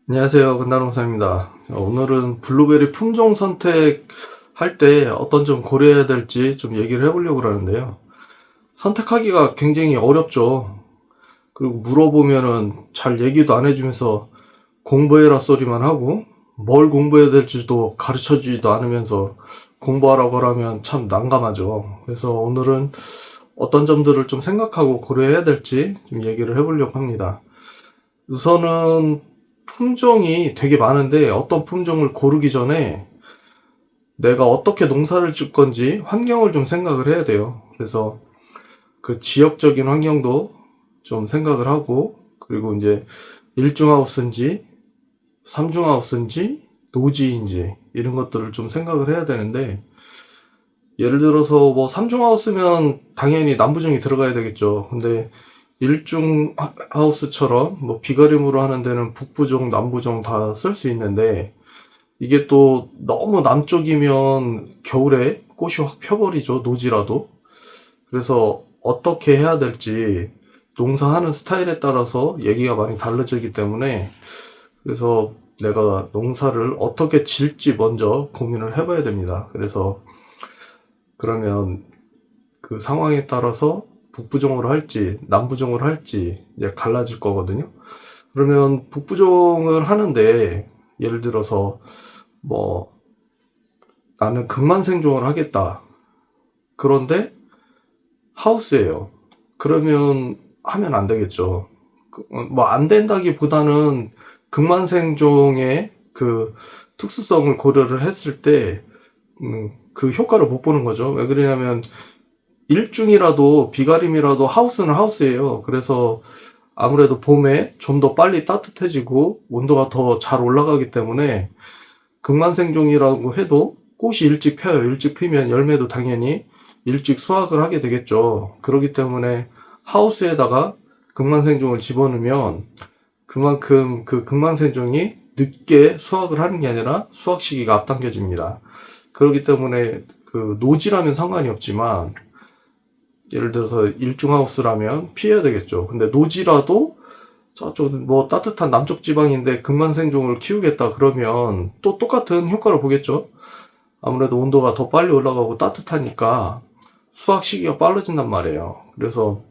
안녕하세요. 건달홍사입니다. 오늘은 블루베리 품종 선택할 때 어떤 점 고려해야 될지 좀 얘기를 해보려고 하는데요. 선택하기가 굉장히 어렵죠. 그리고 물어보면은 잘 얘기도 안 해주면서 공부해라 소리만 하고 뭘 공부해야 될지도 가르쳐 주지도 않으면서 공부하라고 하면 참 난감하죠. 그래서 오늘은 어떤 점들을 좀 생각하고 고려해야 될지 좀 얘기를 해보려고 합니다. 우선은 품종이 되게 많은데 어떤 품종을 고르기 전에 내가 어떻게 농사를 질 건지 환경을 좀 생각을 해야 돼요. 그래서 그 지역적인 환경도 좀 생각을 하고, 그리고 이제 일중하우스인지 삼중하우스인지 노지인지 이런 것들을 좀 생각을 해야 되는데, 예를 들어서 뭐 삼중하우스면 당연히 남부종이 들어가야 되겠죠. 근데 일중 하우스처럼 뭐 비가림으로 하는 데는 북부종, 남부종 다 쓸 수 있는데, 이게 또 너무 남쪽이면 겨울에 꽃이 확 펴버리죠. 노지라도. 그래서 어떻게 해야 될지 농사하는 스타일에 따라서 얘기가 많이 달라지기 때문에, 그래서 내가 농사를 어떻게 질지 먼저 고민을 해봐야 됩니다. 그래서 그러면 그 상황에 따라서 북부종으로 할지 남부종으로 할지 이제 갈라질 거거든요. 그러면 북부종을 하는데, 예를 들어서 뭐 나는 극만생종을 하겠다. 그런데 하우스예요. 그러면 하면 안 되겠죠. 뭐 안 된다기보다는 극만생종의 그 특수성을 고려를 했을 때 그 효과를 못 보는 거죠. 왜 그러냐면 일중이라도 비가림이라도 하우스는 하우스예요. 그래서 아무래도 봄에 좀 더 빨리 따뜻해지고 온도가 더 잘 올라가기 때문에 극만생종이라고 해도 꽃이 일찍 펴요. 일찍 피면 열매도 당연히 일찍 수확을 하게 되겠죠. 그렇기 때문에 하우스에다가 극만생종을 집어넣으면 그만큼 그 극만생종이 늦게 수확을 하는 게 아니라 수확 시기가 앞당겨집니다. 그렇기 때문에 그 노지라면 상관이 없지만, 예를 들어서 일중하우스라면 피해야 되겠죠. 근데 노지라도 저쪽 뭐 따뜻한 남쪽 지방인데 극만생종을 키우겠다 그러면 또 똑같은 효과를 보겠죠. 아무래도 온도가 더 빨리 올라가고 따뜻하니까 수확 시기가 빨라진단 말이에요. 그래서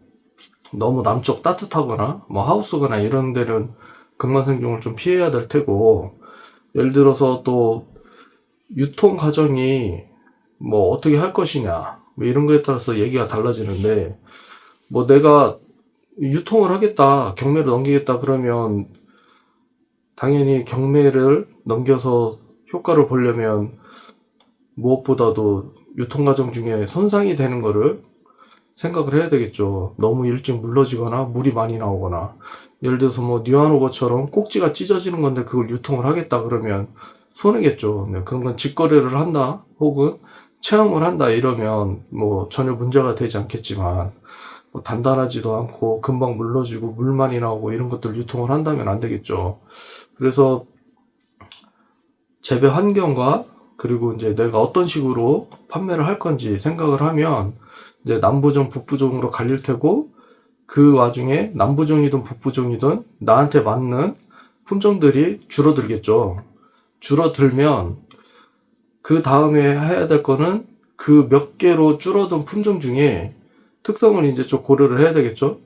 너무 남쪽 따뜻하거나 뭐 하우스거나 이런 데는 극만생종을 좀 피해야 될 테고, 예를 들어서 또 유통 과정이 뭐 어떻게 할 것이냐 뭐 이런 거에 따라서 얘기가 달라지는데, 뭐 내가 유통을 하겠다, 경매를 넘기겠다 그러면 당연히 경매를 넘겨서 효과를 보려면 무엇보다도 유통 과정 중에 손상이 되는 거를 생각을 해야 되겠죠. 너무 일찍 물러지거나 물이 많이 나오거나, 예를 들어서 뭐 뉴아노버처럼 꼭지가 찢어지는 건데 그걸 유통을 하겠다 그러면 손해겠죠. 네, 그런 건 직거래를 한다 혹은 체험을 한다 이러면 뭐 전혀 문제가 되지 않겠지만, 뭐 단단하지도 않고 금방 물러지고 물 많이 나오고 이런 것들 유통을 한다면 안 되겠죠. 그래서 재배 환경과, 그리고 이제 내가 어떤 식으로 판매를 할 건지 생각을 하면 이제 남부종, 북부종으로 갈릴 테고, 그 와중에 남부종이든 북부종이든 나한테 맞는 품종들이 줄어들겠죠. 줄어들면 그 다음에 해야 될 거는 그 몇 개로 줄어든 품종 중에 특성을 이제 좀 고려를 해야 되겠죠.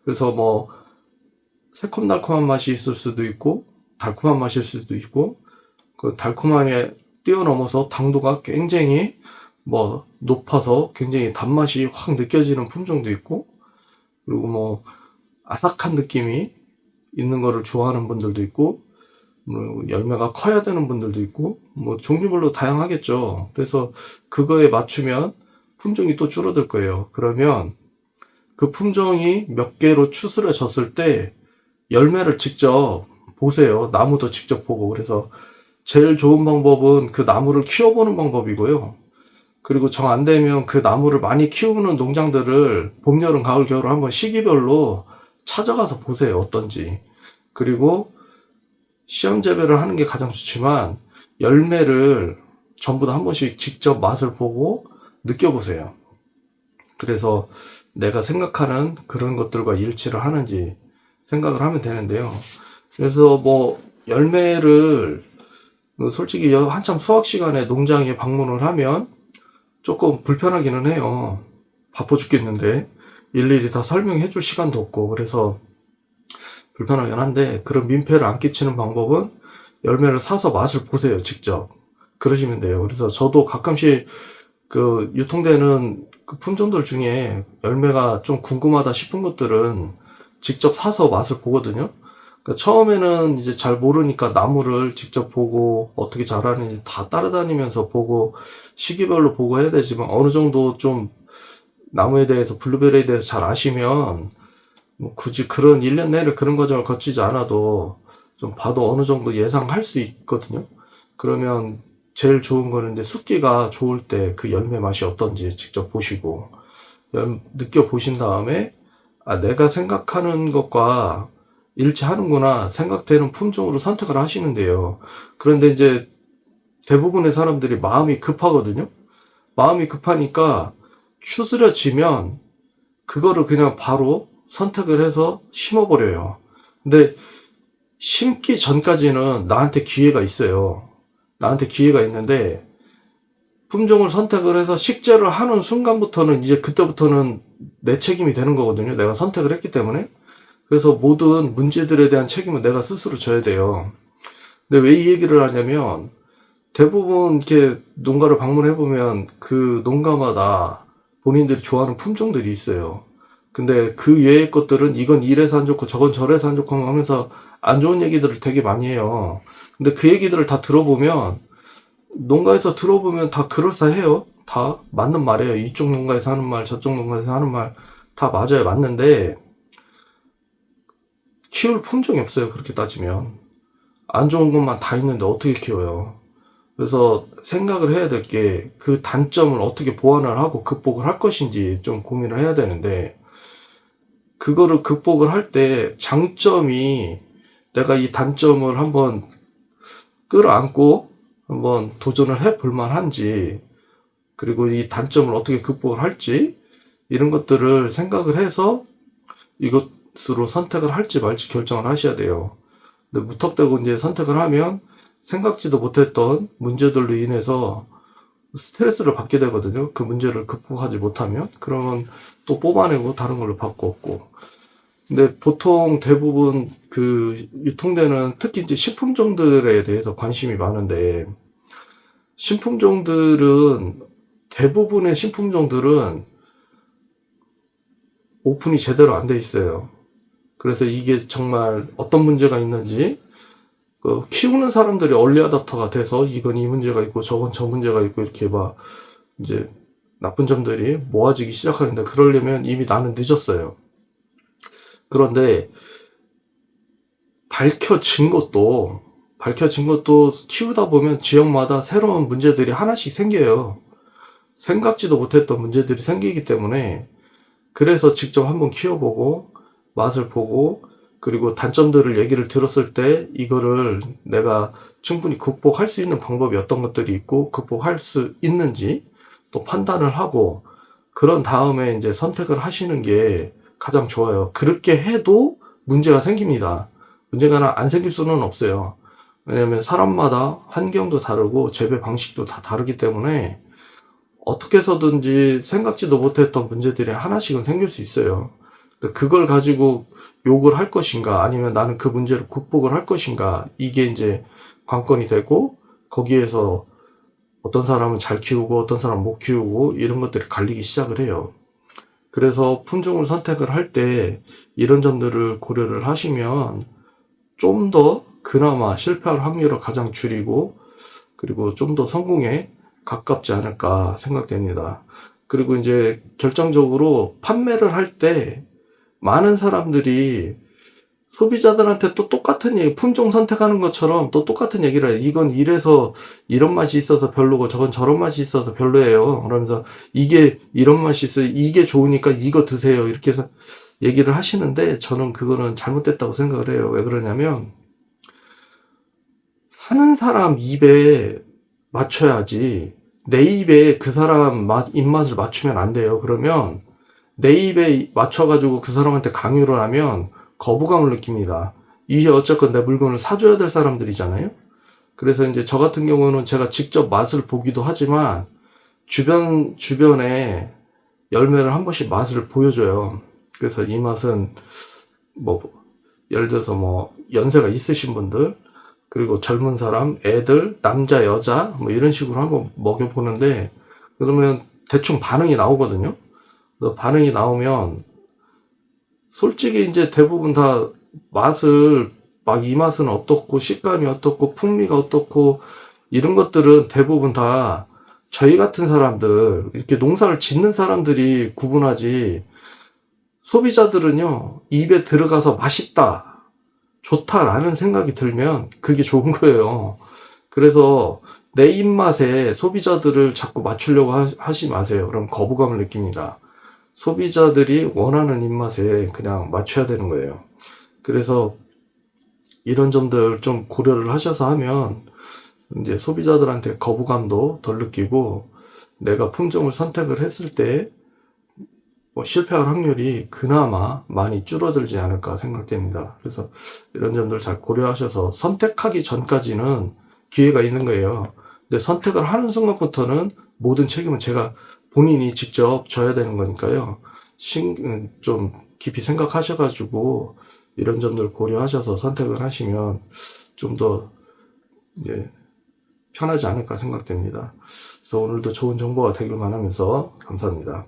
그래서 뭐 새콤달콤한 맛이 있을 수도 있고 달콤한 맛일 수도 있고, 그 달콤함에 뛰어넘어서 당도가 굉장히 뭐 높아서 굉장히 단맛이 확 느껴지는 품종도 있고, 그리고 뭐 아삭한 느낌이 있는 거를 좋아하는 분들도 있고, 뭐 열매가 커야 되는 분들도 있고, 뭐 종류별로 다양하겠죠. 그래서 그거에 맞추면 품종이 또 줄어들 거예요. 그러면 그 품종이 몇 개로 추스려졌을 때 열매를 직접 보세요. 나무도 직접 보고. 그래서 제일 좋은 방법은 그 나무를 키워보는 방법이고요. 그리고 정 안 되면 그 나무를 많이 키우는 농장들을 봄, 여름, 가을, 겨울 한번 시기별로 찾아가서 보세요. 어떤지. 그리고 시험 재배를 하는 게 가장 좋지만 열매를 전부 다 한 번씩 직접 맛을 보고 느껴보세요. 그래서 내가 생각하는 그런 것들과 일치를 하는지 생각을 하면 되는데요. 그래서 뭐 열매를 솔직히 한참 수확 시간에 농장에 방문을 하면 조금 불편하기는 해요. 바빠 죽겠는데 일일이 다 설명해 줄 시간도 없고 그래서 불편하긴 한데, 그런 민폐를 안 끼치는 방법은 열매를 사서 맛을 보세요. 직접 그러시면 돼요. 그래서 저도 가끔씩 그 유통되는 그 품종들 중에 열매가 좀 궁금하다 싶은 것들은 직접 사서 맛을 보거든요. 그러니까 처음에는 이제 잘 모르니까 나무를 직접 보고 어떻게 자라는지 다 따라다니면서 보고 시기별로 보고 해야 되지만, 어느 정도 좀 나무에 대해서, 블루베리에 대해서 잘 아시면 뭐 굳이 그런 1년 내내 그런 과정을 거치지 않아도 좀 봐도 어느 정도 예상할 수 있거든요. 그러면 제일 좋은 거는 이제 숫기가 좋을 때 그 열매 맛이 어떤지 직접 보시고 느껴보신 다음에, 아, 내가 생각하는 것과 일치하는구나 생각되는 품종으로 선택을 하시면 돼요. 그런데 이제 대부분의 사람들이 마음이 급하거든요. 마음이 급하니까 추스려지면 그거를 그냥 바로 선택을 해서 심어버려요. 근데 심기 전까지는 나한테 기회가 있어요. 나한테 기회가 있는데 품종을 선택을 해서 식재를 하는 순간부터는 이제 그때부터는 내 책임이 되는 거거든요. 내가 선택을 했기 때문에. 그래서 모든 문제들에 대한 책임은 내가 스스로 져야 돼요. 근데 왜 이 얘기를 하냐면, 대부분 이렇게 농가를 방문해 보면 그 농가마다 본인들이 좋아하는 품종들이 있어요. 근데 그 외의 것들은 이건 이래서 안 좋고 저건 저래서 안 좋고 하면서 안 좋은 얘기들을 되게 많이 해요. 근데 그 얘기들을 다 들어보면, 농가에서 들어보면 다 그럴싸해요. 다 맞는 말이에요. 이쪽 농가에서 하는 말, 저쪽 농가에서 하는 말 다 맞아요. 맞는데 키울 품종이 없어요. 그렇게 따지면 안 좋은 것만 다 있는데 어떻게 키워요? 그래서 생각을 해야 될 게, 그 단점을 어떻게 보완을 하고 극복을 할 것인지 좀 고민을 해야 되는데, 그거를 극복을 할 때 장점이, 내가 이 단점을 한번 끌어안고 한번 도전을 해 볼 만한지, 그리고 이 단점을 어떻게 극복을 할지, 이런 것들을 생각을 해서 이것으로 선택을 할지 말지 결정을 하셔야 돼요. 근데 무턱대고 이제 선택을 하면 생각지도 못했던 문제들로 인해서 스트레스를 받게 되거든요. 그 문제를 극복하지 못하면. 그러면 또 뽑아내고 다른 걸로 바꿨고. 근데 보통 대부분 그 유통되는, 특히 이제 신품종들에 대해서 관심이 많은데, 신품종들은, 대부분의 신품종들은 오픈이 제대로 안 돼 있어요. 그래서 이게 정말 어떤 문제가 있는지, 키우는 사람들이 얼리 어댑터가 돼서 이건 이 문제가 있고 저건 저 문제가 있고 이렇게 막 이제 나쁜 점들이 모아지기 시작하는데, 그러려면 이미 나는 늦었어요. 그런데 밝혀진 것도 키우다 보면 지역마다 새로운 문제들이 하나씩 생겨요. 생각지도 못했던 문제들이 생기기 때문에, 그래서 직접 한번 키워보고 맛을 보고, 그리고 단점들을 얘기를 들었을 때 이거를 내가 충분히 극복할 수 있는 방법이 어떤 것들이 있고 극복할 수 있는지 또 판단을 하고, 그런 다음에 이제 선택을 하시는 게 가장 좋아요. 그렇게 해도 문제가 생깁니다. 문제가 안 생길 수는 없어요. 왜냐면 사람마다 환경도 다르고 재배 방식도 다 다르기 때문에 어떻게 해서든지 생각지도 못했던 문제들이 하나씩은 생길 수 있어요. 그걸 가지고 욕을 할 것인가, 아니면 나는 그 문제를 극복을 할 것인가, 이게 이제 관건이 되고, 거기에서 어떤 사람은 잘 키우고 어떤 사람은 못 키우고 이런 것들이 갈리기 시작을 해요. 그래서 품종을 선택을 할 때 이런 점들을 고려를 하시면 좀 더 그나마 실패할 확률을 가장 줄이고, 그리고 좀 더 성공에 가깝지 않을까 생각됩니다. 그리고 이제 결정적으로 판매를 할 때 많은 사람들이 소비자들한테 또 똑같은 얘기, 품종 선택하는 것처럼 또 똑같은 얘기를 해요. 이건 이래서 이런 맛이 있어서 별로고 저건 저런 맛이 있어서 별로예요. 그러면서 이게 이런 맛이 있어요. 이게 좋으니까 이거 드세요. 이렇게 해서 얘기를 하시는데, 저는 그거는 잘못됐다고 생각을 해요. 왜 그러냐면, 사는 사람 입에 맞춰야지 내 입에 그 사람 입맛을 맞추면 안 돼요. 그러면 내 입에 맞춰가지고 그 사람한테 강요를 하면 거부감을 느낍니다. 이게 어쨌건 내 물건을 사줘야 될 사람들이잖아요. 그래서 이제 저 같은 경우는 제가 직접 맛을 보기도 하지만 주변에 열매를 한 번씩 맛을 보여줘요. 그래서 이 맛은 뭐 예를 들어서 뭐 연세가 있으신 분들, 그리고 젊은 사람, 애들, 남자, 여자 뭐 이런 식으로 한번 먹여보는데, 그러면 대충 반응이 나오거든요. 그래서 반응이 나오면 솔직히 이제 대부분 다 맛을 막 이 맛은 어떻고 식감이 어떻고 풍미가 어떻고 이런 것들은 대부분 다 저희 같은 사람들, 이렇게 농사를 짓는 사람들이 구분하지, 소비자들은요 입에 들어가서 맛있다, 좋다라는 생각이 들면 그게 좋은 거예요. 그래서 내 입맛에 소비자들을 자꾸 맞추려고 하지 마세요. 그럼 거부감을 느낍니다. 소비자들이 원하는 입맛에 그냥 맞춰야 되는 거예요. 그래서 이런 점들 좀 고려를 하셔서 하면 이제 소비자들한테 거부감도 덜 느끼고, 내가 품종을 선택을 했을 때 뭐 실패할 확률이 그나마 많이 줄어들지 않을까 생각됩니다. 그래서 이런 점들 잘 고려하셔서 선택하기 전까지는 기회가 있는 거예요. 근데 선택을 하는 순간부터는 모든 책임은 제가 본인이 직접 져야 되는 거니까요. 좀 깊이 생각하셔가지고 이런 점들 고려하셔서 선택을 하시면 좀 더 편하지 않을까 생각됩니다. 그래서 오늘도 좋은 정보가 되길 바라면서 감사합니다.